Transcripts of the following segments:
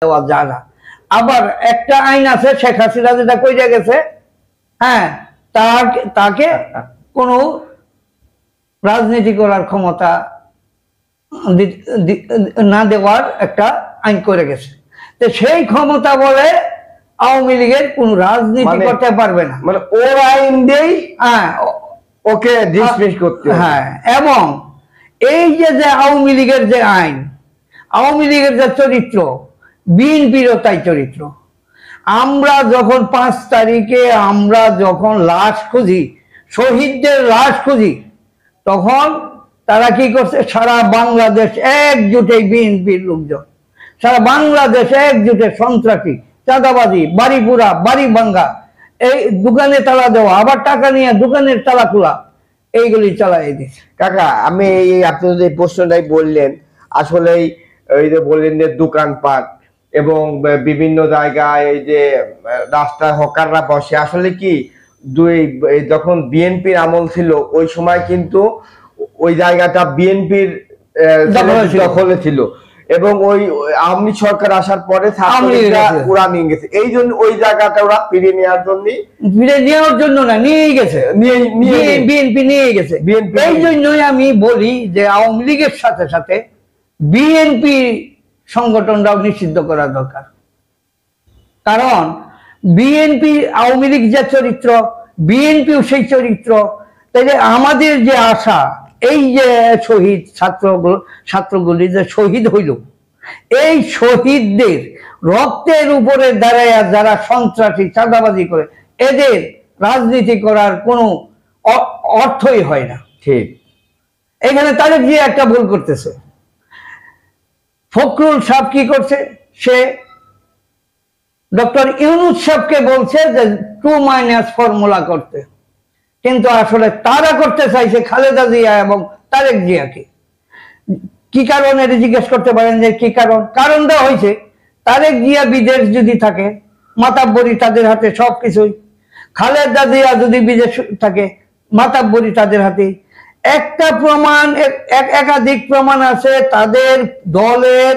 দেওয়া যায় না। আবার একটা আইন আছে, শেখ হাসিনা যেটা কইরা গেছে, হ্যাঁ, তাকে কোনো রাজনীতি করার ক্ষমতা না দেওয়ার একটা আইন করে গেছে। তো সেই ক্ষমতা বলে আওয়ামী লীগের কোন রাজনীতি করতে পারবে না, মানে ওর আইন দিয়েই ওকে ডিসমিস করতে। হ্যাঁ, এবং এই যে আওয়ামী লীগের যে আইন, আওয়ামী লীগের যে চরিত্র, বিএনপিরও তাই চরিত্র। আমরা যখন 5 তারিখে আমরা যখন লাশ খুঁজি, শহীদদের লাশ খুঁজি, তখন তারা কি করছে, সারা বাংলাদেশ একজোটে, বিএনপির লোকজন সারা বাংলাদেশ একজোটে সন্ত্রাসী, চাঁদাবাজি, বাড়ি পুরা, বাড়ি ভাঙ্গা, এই দোকানে তালা দেওয়া, আবার টাকা নিয়ে দোকানের তালা খোলা, এইগুলি চালাই দিচ্ছে। কাকা, আমি আপনি যে প্রশ্নটাই বললেন, আসলেই এই যে বললেন যে দোকানপাট এবং বিভিন্ন জায়গায় এই যে রাস্তায় হকাররা বসে, আসলে কি যখন বিএনপির আমল ছিল ওই সময় কিন্তু ওই জায়গাটা বিএনপির দখলে ছিল, এবং ওই আওয়ামী সরকার আসার পরে ওরা নিয়ে গেছে। এই জন্য ওই জায়গাটা ওরা ফিরিয়ে নেওয়ার জন্য না, নিয়ে গেছে, বিএনপি নিয়ে গেছে। এই জন্যই আমি বলি যে আওয়ামী লীগের সাথে সাথে বিএনপি সংগঠনটাও নিষিদ্ধ করা দরকার। কারণ বিএনপি, আওয়ামী লীগ যে চরিত্র, বিএনপিও সেই চরিত্র। তাই আমাদের যে আশা, এই যে শহীদ ছাত্রগুলি যে শহীদ হইল, এই শহীদদের রক্তের উপরে দাঁড়ায় যারা সন্ত্রাসী, চাঁদাবাজি করে, এদের রাজনীতি করার কোনো অর্থই হয় না। ঠিক, এখানে তারেক জিয়া একটা ভুল করতেছে। ফখরুল সাহেব কি করছে, সে ডক্টর ইউনূস সাহেবকে বলছে যে 2- ফর্মুলা করতে, কিন্তু আসলে তারা করতে চাইছে খালেদা জিয়া এবং তারেক জিয়াকে। কি কারণ এটা জিজ্ঞেস করতে পারেন যে কি কারণ? কারণটা হয়েছে, তারেক জিয়া বিদেশ যদি থাকে, মাতাব্বরি তাদের হাতে সবকিছুই। খালেদা জিয়া যদি বিদেশ থাকে, মাতাব্বরি তাদের হাতে। একটা প্রমাণ, একাধিক প্রমাণ আছে, তাদের দলের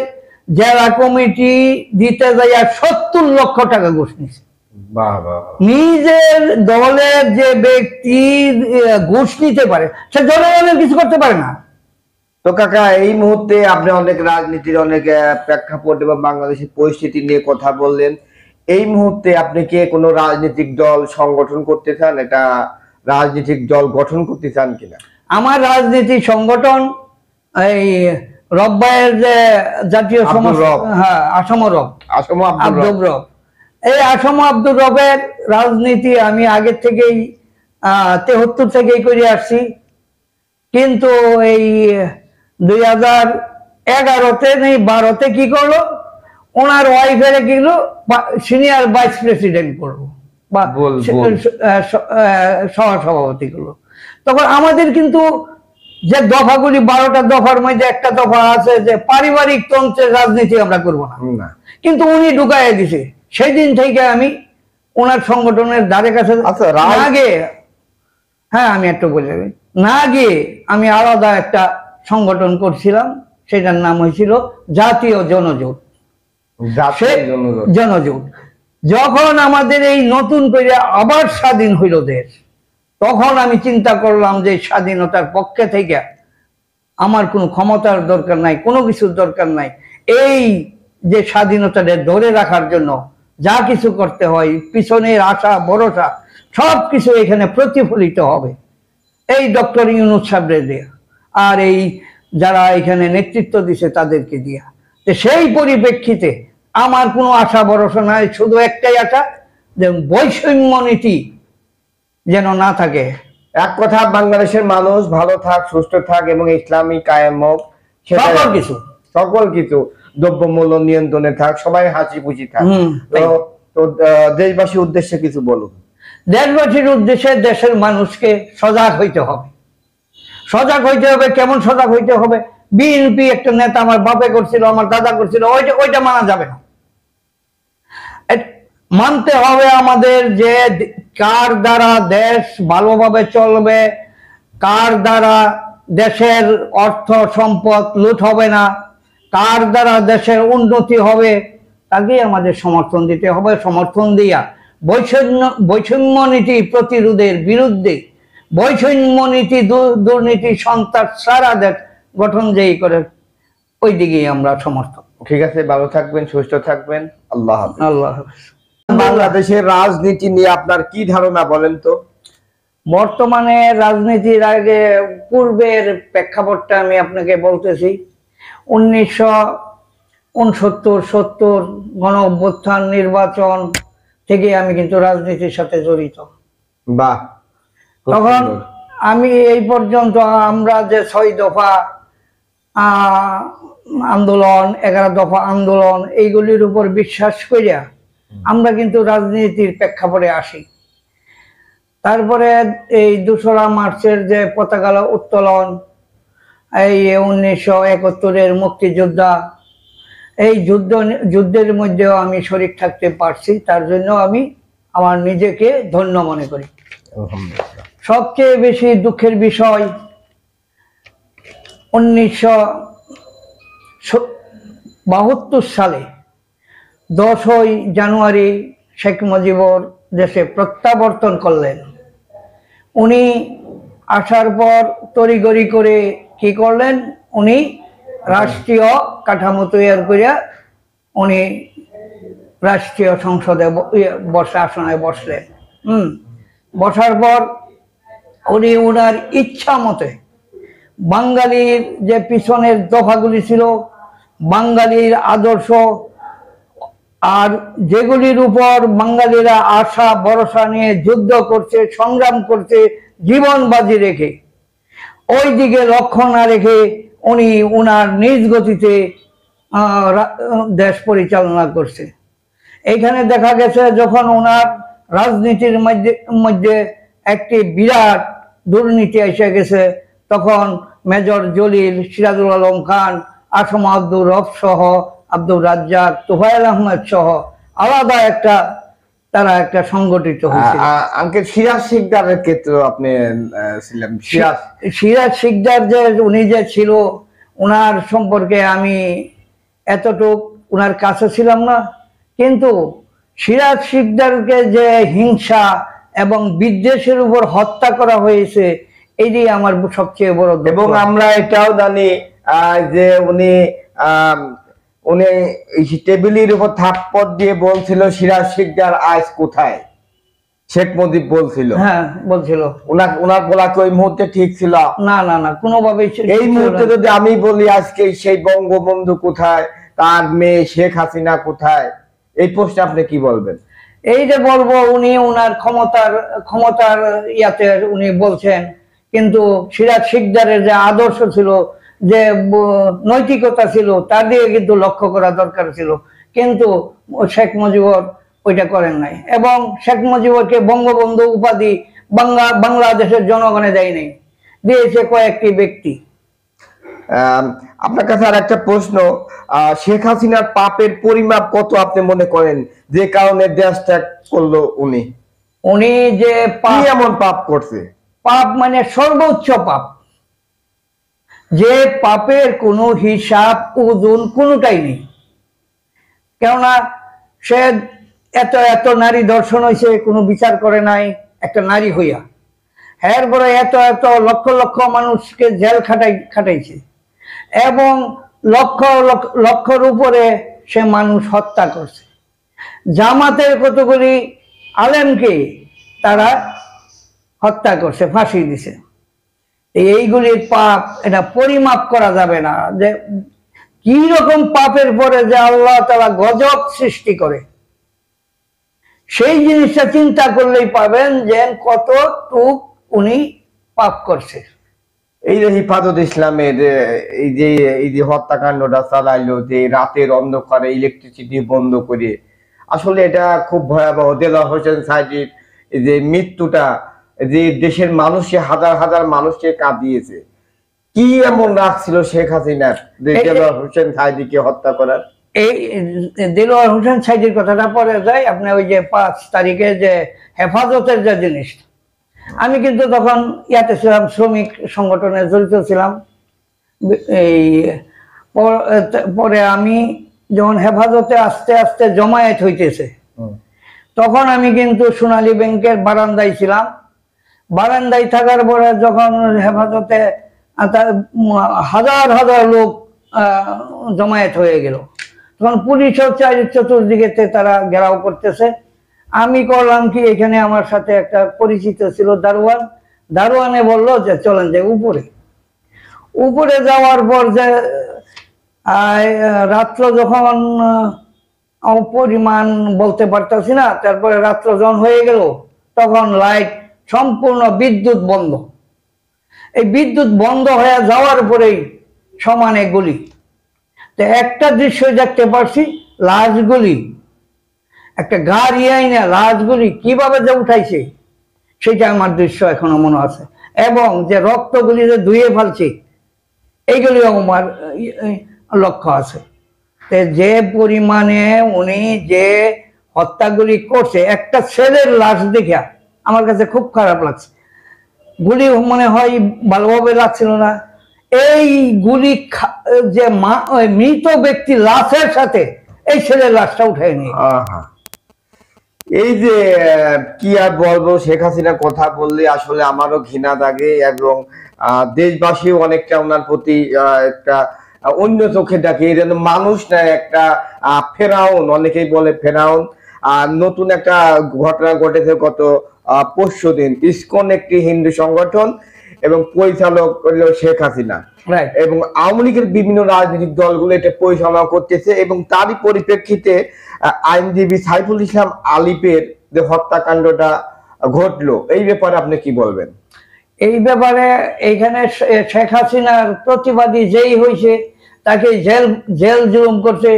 জেলা কমিটি দিতে যাইয়া 70 লক্ষ টাকা ঘুষ নিছে। নিজের দলের যে ব্যক্তি ঘুষ নিতে পারে, সে জনগণের কিছু করতে পারে না। তো কাকা, এই মুহূর্তে আপনি অনেক রাজনীতির অনেক প্রেক্ষাপট এবং বাংলাদেশের পরিস্থিতি নিয়ে কথা বললেন। এই মুহূর্তে আপনি কি কোনো রাজনৈতিক দল সংগঠন করতে চান? এটা রাজনৈতিক দল গঠন করতে চান কিনা? আমার রাজনীতিক সংগঠন এই রব্বায়ের যে জাতীয় আসম রব, আব্দুর রব, এই আসম আব্দুর রবের রাজনীতি আমি আগের থেকেই 73 থেকেই করে আসছি। কিন্তু এই 2011-তে নেই 12-তে কি করলো, ওনার ওয়াইফের কি করলো, সিনিয়র ভাইস প্রেসিডেন্ট করলো বা সহসভাপতি করলো। তখন আমাদের কিন্তু যে দফাগুলি 12টা দফার মধ্যে একটা দফা আছে যে পারিবারিক তন্ত্রের রাজনীতি আমরা করবো না, কিন্তু উনি ঢুকাইয়া দিছে। সেই দিন থেকে আমি ওনার সংগঠনের ধারে কাছে না গিয়ে, হ্যাঁ আমি একটু বলে না গিয়ে আমি আলাদা একটা সংগঠন করছিলাম, সেটার নাম হয়েছিল জাতীয় জনজোট। জনজোট যখন আমাদের এই নতুন করে আবার স্বাধীন হইল দেশ, তখন আমি চিন্তা করলাম যে স্বাধীনতার পক্ষে থেকে আমার কোনো ক্ষমতার দরকার নাই, কোনো কিছুর দরকার নাই। এই যে স্বাধীনতাটা ধরে রাখার জন্য যা কিছু করতে হয়, পিছনের আশা ভরসা সব কিছু এখানে প্রতিফলিত হবে এই ডক্টর ইউনূস সাহেবরে দিয়া, আর এই যারা এখানে নেতৃত্ব দিছে তাদেরকে দিয়া। সেই পরিপ্রেক্ষিতে আমার কোনো আশা ভরসা নাই, শুধু একটাই আশা, যে বৈষম্য নীতি যেন না থাকে। এক কথা, বাংলাদেশের মানুষ ভালো থাক, সুস্থ থাক এবং ইসলামী কায়েম হোক, সকল কিছু দ্রব্যমূল্য নিয়ন্ত্রণে থাক, সবাই হাসি খুশি থাক। তো দেশবাসীর উদ্দেশ্যে কিছু বলুন। দেশবাসীর উদ্দেশ্যে দেশের মানুষকে সজাগ হইতে হবে। সজাগ হইতে হবে। কেমন সজাগ হইতে হবে? বিএনপি একটা নেতা আমার বাপে করছিল, আমার দাদা করছিল, ওইটা মানা যাবে না। মানতে হবে আমাদের যে কার দ্বারা দেশ ভালোভাবে চলবে, কার দ্বারা দেশের অর্থ সম্পদ লুট হবে না, কার দ্বারা দেশের উন্নতি হবে, তাকেই আমাদের সমর্থন দিতে হবে। সমর্থন দিয়া বৈষম্য নীতি প্রতিরোধের বিরুদ্ধে, বৈষম্য নীতি, দুর্নীতি, সন্ত্রাস সারা দেশ গঠন যেই করে, ওই দিকেই আমরা সমর্থন। ঠিক আছে, ভালো থাকবেন, সুস্থ থাকবেন, আল্লাহ হাফেজ। আল্লাহ হাফেজ। বাংলাদেশের রাজনীতি নিয়ে আপনার কি ধারণা বলেন তো? বর্তমানে রাজনীতির আগে পূর্বের প্রেক্ষাপটটা আমি আপনাকে বলতেছি। 1969-70 গণ অভ্যুত্থান নির্বাচন থেকে আমি কিন্তু রাজনীতির সাথে জড়িত। বাহ, তখন আমি এই পর্যন্ত আমরা যে 6 দফা আন্দোলন, 11 দফা আন্দোলন, এইগুলির উপর বিশ্বাস করিয়া আমরা কিন্তু রাজনীতির প্রেক্ষাপটে আসি। তারপরে এই 2রা মার্চের যে পতাকা উত্তোলন, এই 1971-এর মুক্তিযোদ্ধা, এই যুদ্ধের মধ্যেও আমি শরীক থাকতে পারছি। তার জন্য আমি আমার নিজেকে ধন্য মনে করি। সবচেয়ে বেশি দুঃখের বিষয় 1972 সালে 10ই জানুয়ারি শেখ মুজিবুর দেশে প্রত্যাবর্তন করলেন। উনি আসার পর তড়িঘড়ি করে কি করলেন, উনি রাষ্ট্রীয় কাঠামো তৈরি করিয়া উনি রাষ্ট্রীয় সংসদে আসনে বসলেন। বসার পর উনি উনার ইচ্ছা মতে বাঙালির যে পিছনের দফাগুলি ছিল, বাঙালির আদর্শ আর যেগুলির উপর বাঙালিরা আশা ভরসা নিয়ে যুদ্ধ করছে, সংগ্রাম করছে জীবন বাজি রেখে, ওই দিকে লক্ষ্য না রেখে উনি উনার নিজ গতিতে দেশ পরিচালনা করছে। এইখানে দেখা গেছে যখন ওনার রাজনীতির মধ্যে একটি বিরাট দুর্নীতি এসে গেছে, তখন মেজর জলিল, সিরাজুল আলম খান, আসম আব্দুর রব সহ, আব্দুর রাজ্জাক, তোফায়েল আহমেদ সহ আলাদা তারা একটা সংগঠিত হয়েছিল। আঙ্কেল সিরাজ শিকদারের ক্ষেত্রে আপনি ছিলেন। সিরাজ শিকদার যে উনি যে ছিল, উনার সম্পর্কে আমি এতটুক উনার কাছে ছিলাম না, কিন্তু সিরাজ শিকদারকে যে হিংসা এবং বিদ্বেষের উপর হত্যা করা হয়েছে, এটি আমার সবচেয়ে বড় দুঃখ। এবং আমরা এটাও জানি যে উনি টেবিলের উপর থাপ্পড় দিয়ে বলছিল সিরাজ শিকদার আজ কোথায়, শেখ মুজিব বলছিল। হ্যাঁ, বলছিল। ওনার বলা কি ওই মুহূর্তে ঠিক ছিল? না না না, কোনোভাবেই। এই মুহূর্তে যদি আমি বলি আজকে সেই বঙ্গবন্ধু কোথায়, তার মেয়ে শেখ হাসিনা কোথায়, এই প্রশ্নে আপনি কি বলবেন? এই যে বলবো, উনি উনার ক্ষমতার ইয়াতে উনি বলছেন, কিন্তু সিরাজ শিকদারের যে আদর্শ ছিল, যে নৈতিকতা ছিল, তার দিকে কিন্তু লক্ষ্য করা দরকার ছিল, কিন্তু শেখ মুজিবুর ওইটা করেন নাই। এবং শেখ মুজিবুরকে বঙ্গবন্ধু উপাধি বাংলাদেশের জনগণে দেয় নাই, দিয়েছে কয়েকটি ব্যক্তি। আপনার কাছে আর একটা প্রশ্ন, শেখ হাসিনার পাপের পরিমাপ কত আপনি মনে করেন, যে কারণে দেশ ত্যাগ করলো উনি? উনি যে এমন পাপ করছে, পাপ মানে সর্বোচ্চ পাপ, যে পাপের কোনো হিসাব ওজন কোনোটাই নেই। কেননা সে এত নারী ধর্ষণ হয়েছে, কোনো বিচার করে নাই একটা নারী হইয়া। এরপরে এত লক্ষ লক্ষ মানুষকে জেল খাটাইছে, এবং লক্ষর উপরে সে মানুষ হত্যা করছে। জামাতের কতগুলি আলেমকে তারা হত্যা করছে, ফাঁসি দিছে। এইগুলির পাপ, এটা পরিমাপ করা যাবে না, যে কি রকম পাপের পরে যে আল্লাহ তাআলা গজব সৃষ্টি করে, সেই জিনিসটা চিন্তা করলেই পাবেন যে কতটুক উনি পাপ করছে। এই যে হিফাজত ইসলামের এই যে হত্যাকাণ্ডটা চালাইলো, যে রাতের অন্ধকারে ইলেকট্রিসিটি বন্ধ করে, আসলে এটা খুব ভয়াবহ। দেলোয়ার হোসেন সাঈদীর যে মৃত্যুটা, যে দেশের মানুষে হাজার হাজার মানুষকে কাঁদিয়েছে, কি এমন রাখছিল শেখ হাসিনার দেলোয়ার হোসেন সাঈদীকে হত্যা করার? এই দেলোয়ার হোসেন সাঈদীর কথাটা পরে যায়। আপনি ওই যে 5 তারিখে যে হেফাজতের যে জিনিস, আমি কিন্তু তখন ইয়াতে ছিলাম, শ্রমিক সংগঠনে জড়িত ছিলাম। এই পরে আমি যখন হেফাজতে আস্তে আস্তে জমায়েত হইতেছে, তখন আমি কিন্তু সোনালী ব্যাংকের বারান্দায় ছিলাম। বারান্দায় থাকার পরে যখন হেফাজতে হাজার হাজার লোক জমায়েত হয়ে গেল, তখন পুলিশও চতুর্দিকে তারা ঘেরাও করতেছে। আমি করলাম কি, এখানে আমার সাথে একটা পরিচিত ছিল দারোয়ান। দারোয়ানে বললো যে চলেন যে উপরে। উপরে যাওয়ার পর যে রাত্র যখন পরিমাণ বলতে পারতাছি না, তারপরে রাত্র যখন হয়ে গেল তখন লাইট সম্পূর্ণ, বিদ্যুৎ বন্ধ। এই বিদ্যুৎ বন্ধ হয়ে যাওয়ার পরেই সমানে গুলি। তো একটা দৃশ্য দেখতে পারছি, লাশগুলি, একটা গাড়ি আইনা লাশগুলি কিভাবে যে উঠাইছে সেটা আমার দৃশ্য এখনো মনে আছে। এবং যে রক্তগুলি যে ধুয়ে ফেলছে এইগুলিও আমার লক্ষ্য আছে। যে পরিমাণে উনি যে হত্যাগুলি করছে, একটা ছেলের লাশ দেখা আমার কাছে খুব খারাপ লাগছে। গুলি মনে হয় ভালোভাবে লাগছিল না, এই গুলি যে মৃত ব্যক্তির লাশের সাথে এই ছেলের লাশটা উঠে নিয়ে। এই যে কি আর বলবো, শেখ হাসিনার কথা বললে আসলে আমারও ঘৃণা লাগে, এবং দেশবাসীও অনেকটা ওনার প্রতি একটা অন্য চোখে দেখে। এই যেন মানুষ না, একটা ফেরাউন, অনেকেই বলে ফেরাউন। আর নতুন একটা ঘটনা ঘটেছে গত পরশুদিন। ইসকন একটি হিন্দু সংগঠন এবং পরিচালক হলো শেখ হাসিনা, এবং আওয়ামী লীগের বিভিন্ন রাজনৈতিক দলগুলো এটা পরিচালনা করতেছে। এবং তারই পরিপ্রেক্ষিতে আইনজীবী সাইফুল ইসলাম আলিপের যে হত্যাকাণ্ডটা ঘটলো, এই ব্যাপারে আপনি কি বলবেন? এই ব্যাপারে এইখানে শেখ হাসিনার প্রতিবাদী যেই হয়েছে তাকে জেল জুলুম করছে,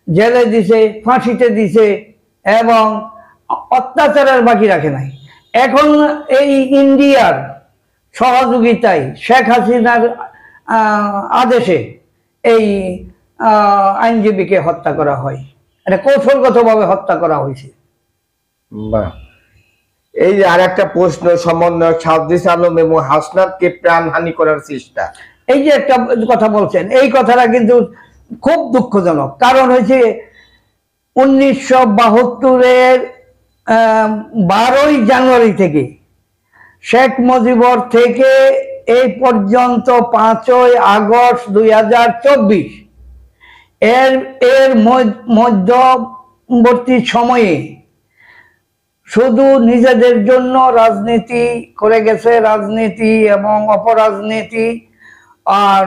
জেলে দিছে, ফাঁসিতে দিছে, এবং অত্যাচারের বাকি রাখে নাই। এখন এই ইন্ডিয়ার সহযোগিতায় শেখ হাসিনার আদেশে এই আইনজীবীকে হত্যা করা হয়, এটা কৌশলগতভাবে হত্যা করা হয়েছে। এই যে আর একটা প্রশ্ন, সমন্বয়ক সাদ্দিস আলম এবং হাসনাতকে প্রাণহানি করার চেষ্টা, এই যে একটা কথা বলছেন, এই কথাটা কিন্তু খুব দুঃখজনক। কারণ হয়েছে 1972-এর 12ই জানুয়ারি থেকে শেখ মুজিবর থেকে এই পর্যন্ত 5ই আগস্ট 2024 এর মধ্যবর্তী সময়ে শুধু নিজেদের জন্য রাজনীতি করে গেছে, রাজনীতি এবং অপরাজনীতি আর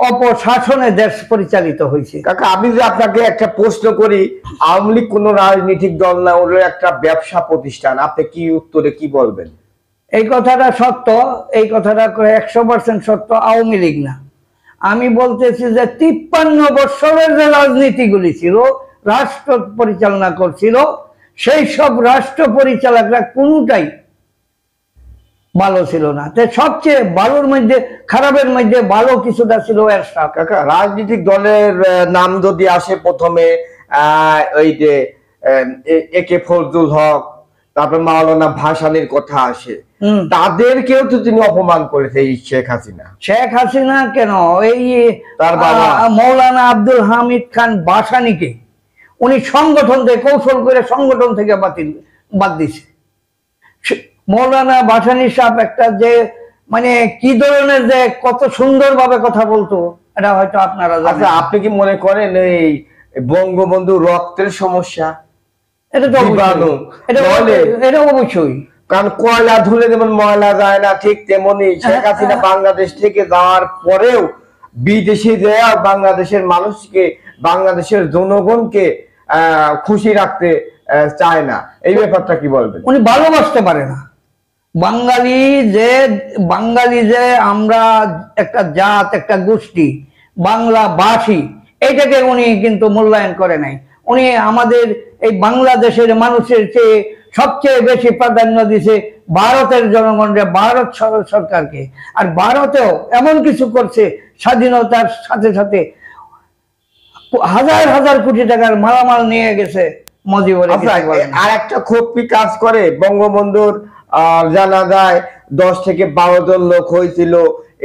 অপশাসনে দেশ পরিচালিত হয়েছে। কাকা, আমি যে আপনাকে একটা প্রশ্ন করি, আওয়ামী লীগ কোন রাজনৈতিক দল না, ওর একটা ব্যবসা প্রতিষ্ঠান, আপনি কি উত্তরে কি বলবেন? এই কথাটা সত্য, এই কথাটা 100% সত্য। আওয়ামী লীগ না, আমি বলতেছি যে 53 বছরের যে রাজনীতিগুলি ছিল, রাষ্ট্র পরিচালনা করছিল, সেই সব রাষ্ট্র পরিচালকরা কোনটাই ভালো ছিল না। সবচেয়ে ভালোর মধ্যে, খারাপের মধ্যে ভালো কিছুটা ছিল এরশাদ। কাকা, রাজনৈতিক দলের নাম যদি আসে প্রথমে ওই যে একে ফজলুল হক, তারপর মাওলানা ভাসানীর কথা আসে, তাদেরকেও তো তিনি অপমান করেছে এই শেখ হাসিনা। শেখ হাসিনা কেন, এই তার বাবা মৌলানা আব্দুল হামিদ খান ভাসানীকে উনি সংগঠন থেকে কৌশল করে সংগঠন থেকে বাদ দিছে। মৌলানা ভাসানী সাহেব একটা যে মানে কি ধরনের, যে কত সুন্দরভাবে কথা বলতো, এটা হয়তো আপনারা জানেন। আপনি কি মনে করেন এই বঙ্গবন্ধু রক্তের সমস্যা? এটা তো এটা অবশ্যই, কারণ কয়লা ধুলে যেমন ময়লা যায় না, ঠিক তেমনি শেখ হাসিনা বাংলাদেশ থেকে যাওয়ার পরেও বিদেশি দেয়া বাংলাদেশের মানুষকে, বাংলাদেশের জনগণকে খুশি রাখতে চায় না। এই ব্যাপারটা কি বলবেন? উনি ভালোবাসতে পারে না। বাঙালি যে আমরা একটা জাত, একটা গোষ্ঠী, বাংলা ভাষী, এইটাকে উনি কিন্তু মূল্যায়ন করে নাই। উনি আমাদের এই বাংলাদেশের মানুষের চেয়ে সবচেয়ে বেশি প্রাধান্য দিছে ভারতের জনগণকে, ভারত সরকারকে। আর ভারতেও এমন কিছু করছে, স্বাধীনতার সাথে সাথে হাজার হাজার কোটি টাকার মালামাল নিয়ে গেছে মুজিবুর। আর একটা ক্ষোভ কি কাজ করে, বঙ্গবন্ধুর জানা যায় 10 থেকে 12 জন লোক হয়েছিল,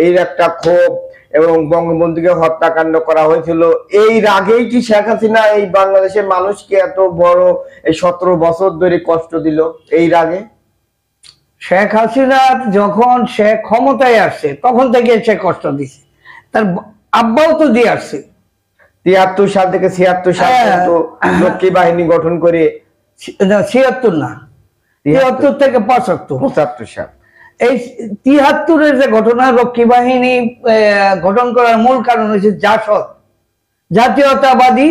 এই একটা ক্ষোভ। এবং বঙ্গবন্ধুকে হত্যাকাণ্ড করা হয়েছিল, এই রাগেই কি শেখ হাসিনা এই বাংলাদেশের মানুষকে এত বড় এই 17 বছর ধরে কষ্ট দিল এই রাগে? শেখ হাসিনা যখন সে ক্ষমতায় আসছে তখন থেকে সে কষ্ট দিছে, তার আব্বাও তো দিয়ে আসছে। 73 সাল থেকে 76 সাল পর্যন্ত লক্ষ্মী বাহিনী গঠন করে, 76 না, 73 থেকে 75 সাল। এই 73-এর যে ঘটনা, রক্ষী বাহিনী গঠন করার মূল কারণ হচ্ছে জাসদ, জাতীয়তাবাদী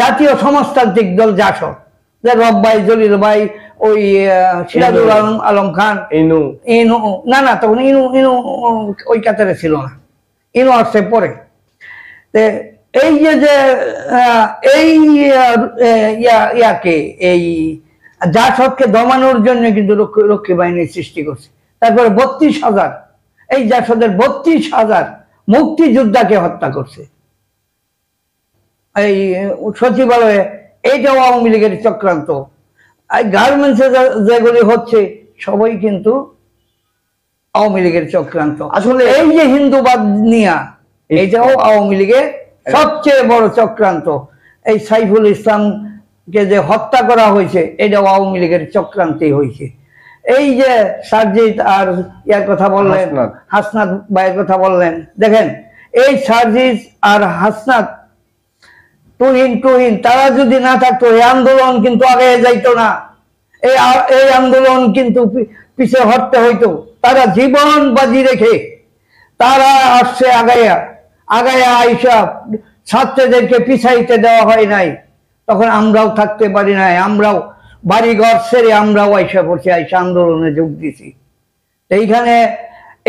জাতীয় সমাজতান্ত্রিক দল জাসদ, যে রব ভাই, জলিল ভাই, ওই সিরাজুল আলম খান, ইনু ইনু না না তখন ইনু ইনু ওই কাতারে ছিল না, ইনু আসছে পরে। এই যে এই ইয়াকে এই জাসদকে দমানোর জন্য কিন্তু রক্ষী বাহিনীর সৃষ্টি করছে। তারপরে 32,000 এই জাসদের 32,000 মুক্তিযোদ্ধাকে হত্যা করছে এই সচিবালয়ে। এইটাও আওয়ামী লীগের চক্রান্ত। গার্মেন্টসে যেগুলি হচ্ছে সবাই কিন্তু আওয়ামী লীগের চক্রান্ত। আসলে এই যে হিন্দুবাদ নিয়া, এইটাও আওয়ামী লীগের সবচেয়ে বড় চক্রান্ত। এই সাইফুল ইসলামকে যে হত্যা করা হয়েছে এটাও আওয়ামী লীগের চক্রান্তই হয়েছে। এই যে সারজিৎ আর ইয়ার কথা বললেন, হাসনাত ভাইয়ের কথা বললেন, দেখেন এই সারজিৎ আর হাসনাত তুহিন তারা যদি না থাকতো এই আন্দোলন কিন্তু আগে যাইতো না, এই আন্দোলন কিন্তু পিছিয়ে হটতে হইতো। তারা জীবন বাজি রেখে তারা আসছে আগাইয়া আইসা ছাত্রদেরকে পিছাইতে দেওয়া হয় নাই। তখন আমরাও থাকতে পারি নাই, আমরাও বাড়ি ঘর ছেড়ে আমরাও আইসা পড়ছি, আইসা আন্দোলনে যোগ দিছি। এইখানে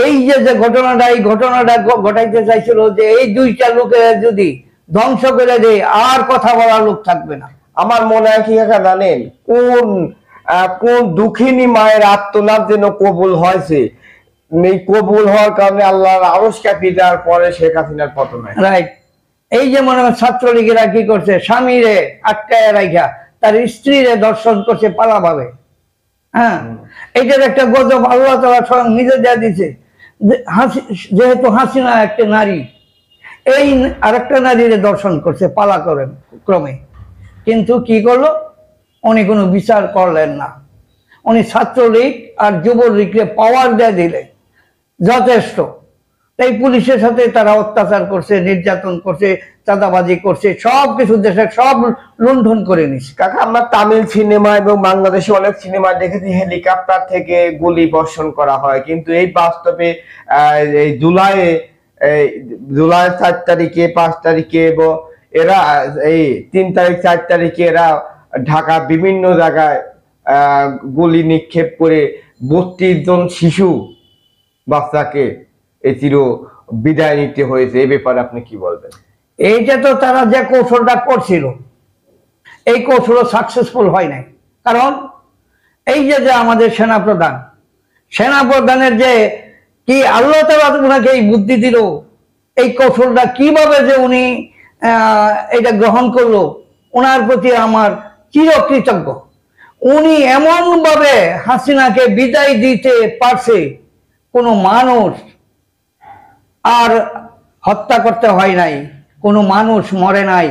এই যে ঘটনাটা, এই ঘটনাটা ঘটাইতে চাইছিল যে এই দুইটা লোকের যদি ধ্বংস করে দেয় আর কথা বলার লোক থাকবে না। আমার মনে হয় কি জানেন, কোন দুঃখিনী মায়ের আত্মনাদ যেন কবুল হয়েছে, এই কবুল হওয়ার কারণে আল্লাহর আরশ কাঁপিয়ে দেওয়ার পরে শেখ হাসিনার পতন হয়। রাইট। এই যে মনে হয় ছাত্রলীগেরা কি করছে, স্বামীরে আটকায় রাখা তার স্ত্রীরে দর্শন করছে পালাভাবে। হ্যাঁ, এইটার একটা গজব আল্লাহ তাআলা স্বয়ং নিজে দেয়া দিচ্ছে। যেহেতু হাসিনা একটা নারী, এই আরেকটা নারীরে দর্শন করছে পালা করেন ক্রমে, কিন্তু কি করলো, উনি কোনো বিচার করলেন না। উনি ছাত্রলীগ আর যুবলীগকে পাওয়ার দেয়া দিলেন যথেষ্ট। এই পুলিশের সাথে তারা অত্যাচার করছে, নির্যাতন করছে, চাঁদাবাজি করছে, সবকিছু দেশের সব লুণ্ঠন করে নিচ্ছে। কাকা, আমরা তামিল সিনেমা এবং বাংলাদেশে অনেক সিনেমা দেখেছি হেলিকপ্টার থেকে গুলি বর্ষণ করা হয়, কিন্তু এই বাস্তবে এই জুলাই 4 তারিখে 5 তারিখে এবং এরা এই 3 তারিখ 4 তারিখে এরা ঢাকা বিভিন্ন জায়গায় গুলি নিক্ষেপ করে 32 জন শিশু বাচ্চাকে এই চির বিদায় নিতে হয়েছে। এই ব্যাপারে আপনি কি বলবেন? এইটা তো তারা যে কৌশলটা করছিল, এই কৌশল সাকসেসফুল হয় নাই। কারণ এই যে আমাদের সেনাপ্রধানের যে কি আল্লাহ তাআলা উনাকে এই বুদ্ধি দিল, এই কৌশলটা কিভাবে যে উনি এটা গ্রহণ করলো, ওনার প্রতি আমার চিরকৃতজ্ঞ। উনি এমন ভাবে হাসিনাকে বিদায় দিতে পারছে, কোনো মানুষ আর হত্যা করতে হয় নাই, কোনো মানুষ মরে নাই,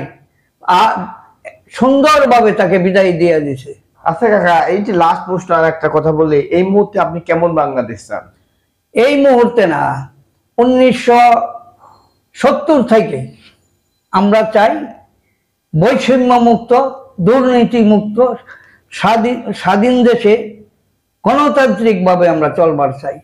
সুন্দরভাবে তাকে বিদায় দিয়ে দিছে। আচ্ছা কাকা, এই যে লাস্ট প্রশ্ন আর একটা কথা বলে, এই মুহূর্তে আপনি কেমন বাংলাদেশ চান? এই মুহূর্তে না, 1970 থেকে আমরা চাই বৈষম্য মুক্ত, দুর্নীতি মুক্ত, স্বাধীন দেশে গণতান্ত্রিক ভাবে আমরা চলবার চাই।